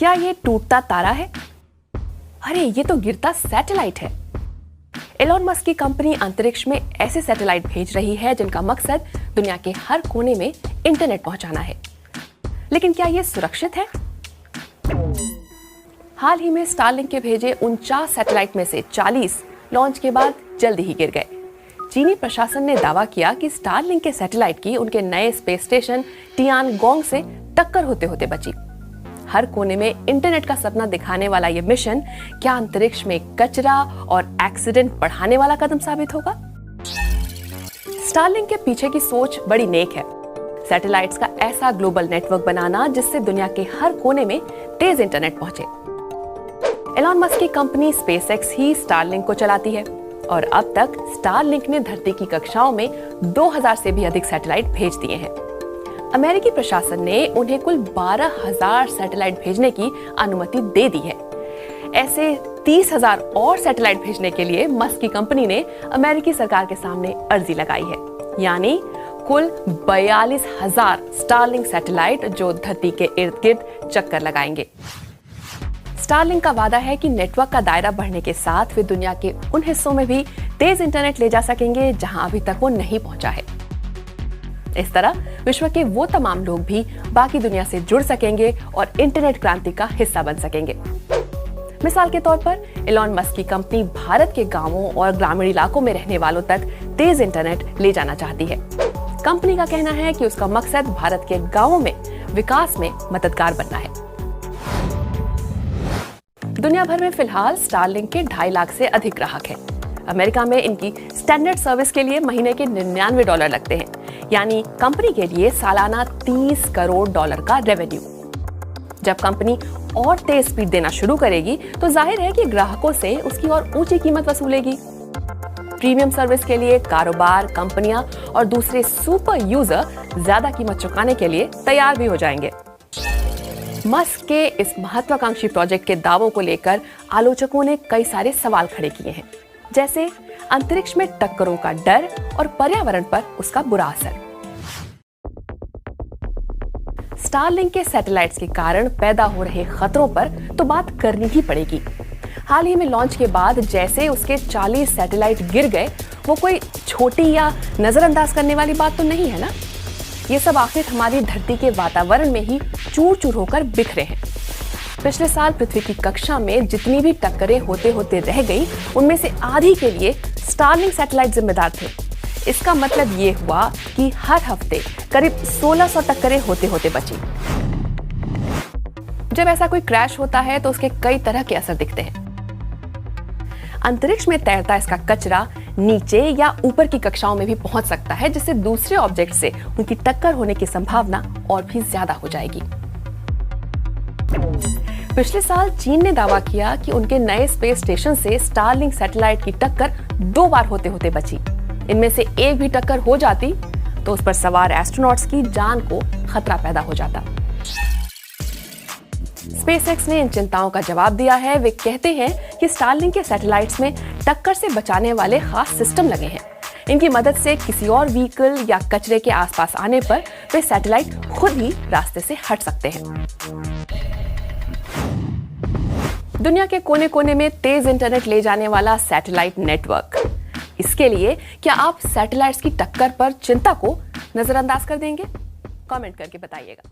क्या ये टूटता तारा है? अरे ये तो गिरता सैटेलाइट है। एलोन मस्क की कंपनी अंतरिक्ष में ऐसे सैटेलाइट भेज रही है जिनका मकसद दुनिया के हर कोने में इंटरनेट पहुंचाना है। लेकिन क्या ये सुरक्षित है? हाल ही में स्टारलिंक के भेजे 49 सैटेलाइट में से 40 लॉन्च के बाद जल्दी ही गिर गए। चीनी प्रशासन ने दावा किया कि स्टारलिंक के सैटेलाइट की उनके नए स्पेस स्टेशन टियानगोंग से टक्कर होते होते बची। हर कोने में इंटरनेट का सपना दिखाने वाला यह मिशन क्या अंतरिक्ष में कचरा और एक्सीडेंट बढ़ाने वाला कदम साबित होगा? स्टारलिंक के पीछे की सोच बड़ी नेक है। सैटेलाइट्स का ऐसा ग्लोबल नेटवर्क बनाना जिससे दुनिया के हर कोने में तेज इंटरनेट पहुंचे। एलोन मस्क की कंपनी स्पेसएक्स ही स्टारलिंक को चलाती है और अब तक स्टारलिंक ने धरती की कक्षाओं में 2000 से भी अधिक सैटेलाइट भेज दिए हैं। अमेरिकी प्रशासन ने उन्हें कुल 12,000 सैटेलाइट भेजने की अनुमति दे दी है। ऐसे 30,000 और सैटेलाइट भेजने के लिए मस्क की कंपनी ने अमेरिकी सरकार के सामने अर्जी लगाई है, यानी कुल 42,000 स्टारलिंक सैटेलाइट जो धरती के इर्द गिर्द चक्कर लगाएंगे। स्टारलिंक का वादा है कि नेटवर्क का दायरा बढ़ने के साथ वे दुनिया के उन हिस्सों में भी तेज इंटरनेट ले जा सकेंगे जहां अभी तक वो नहीं पहुंचा है। इस तरह विश्व के वो तमाम लोग भी बाकी दुनिया से जुड़ सकेंगे और इंटरनेट क्रांति का हिस्सा बन सकेंगे। मिसाल के तौर पर एलोन मस्क की कंपनी भारत के गांवों और ग्रामीण इलाकों में रहने वालों तक तेज इंटरनेट ले जाना चाहती है। कंपनी का कहना है कि उसका मकसद भारत के गांवों में विकास में मददगार बनना है। दुनिया भर में फिलहाल स्टारलिंक के 2.5 लाख से अधिक ग्राहक हैं। अमेरिका में इनकी स्टैंडर्ड सर्विस के लिए महीने के $99 लगते हैं, यानी कंपनी के लिए सालाना $30 करोड़ का रेवेन्यू। जब कंपनी और तेज स्पीड देना शुरू करेगी तो जाहिर है कि ग्राहकों से उसकी और ऊंची कीमत वसूलेगी। प्रीमियम सर्विस के लिए कारोबार, कंपनियां और दूसरे सुपर यूजर ज्यादा कीमत चुकाने के लिए तैयार भी हो जाएंगे। मस्क के इस महत्वाकांक्षी प्रोजेक्ट के दावों को लेकर आलोचकों ने कई सारे सवाल खड़े किए हैं, जैसे अंतरिक्ष में टक्करों का डर और पर्यावरण पर उसका बुरा असर। स्टारलिंक के सैटेलाइट्स के कारण पैदा हो रहे खतरों पर तो बात करनी ही पड़ेगी। हाल ही में लॉन्च के बाद जैसे उसके 40 सैटेलाइट गिर गए, वो कोई छोटी या नजरअंदाज करने वाली बात तो नहीं है ना। ये सब आखिर हमारी धरती के वातावरण में ही चूर चूर होकर बिखरे हैं। पिछले साल पृथ्वी की कक्षा में जितनी भी टक्करें होते होते रह गई, उनमें से आधी के लिए स्टारलिंक सैटेलाइट जिम्मेदार थे। इसका मतलब ये हुआ कि हर हफ्ते करीब 1600 टक्करें होते होते बची। जब ऐसा कोई क्रैश होता है तो उसके कई तरह के असर दिखते हैं। अंतरिक्ष में तैरता इसका कचरा नीचे या ऊपर की कक्षाओं में भी पहुंच सकता है, जिससे दूसरे ऑब्जेक्ट से उनकी टक्कर होने की संभावना और भी ज्यादा हो जाएगी। पिछले साल चीन ने दावा किया कि उनके नए स्पेस स्टेशन से स्टारलिंक सैटेलाइट की टक्कर 2 बार होते होते बची। इनमें से एक भी टक्कर हो जाती तो उस पर सवार एस्ट्रोनॉट्स की जान को खतरा पैदा हो जाता। स्पेसएक्स ने इन चिंताओं का जवाब दिया है। वे कहते हैं कि स्टारलिंक के सैटेलाइट्स में टक्कर से बचाने वाले खास सिस्टम लगे हैं। इनकी मदद से किसी और व्हीकल या कचरे के आसपास आने पर वे सैटेलाइट खुद ही रास्ते से हट सकते हैं। दुनिया के कोने कोने में तेज इंटरनेट ले जाने वाला सैटेलाइट नेटवर्क। इसके लिए क्या आप सैटेलाइट्स की टक्कर पर चिंता को नजरअंदाज कर देंगे? कमेंट करके बताइएगा।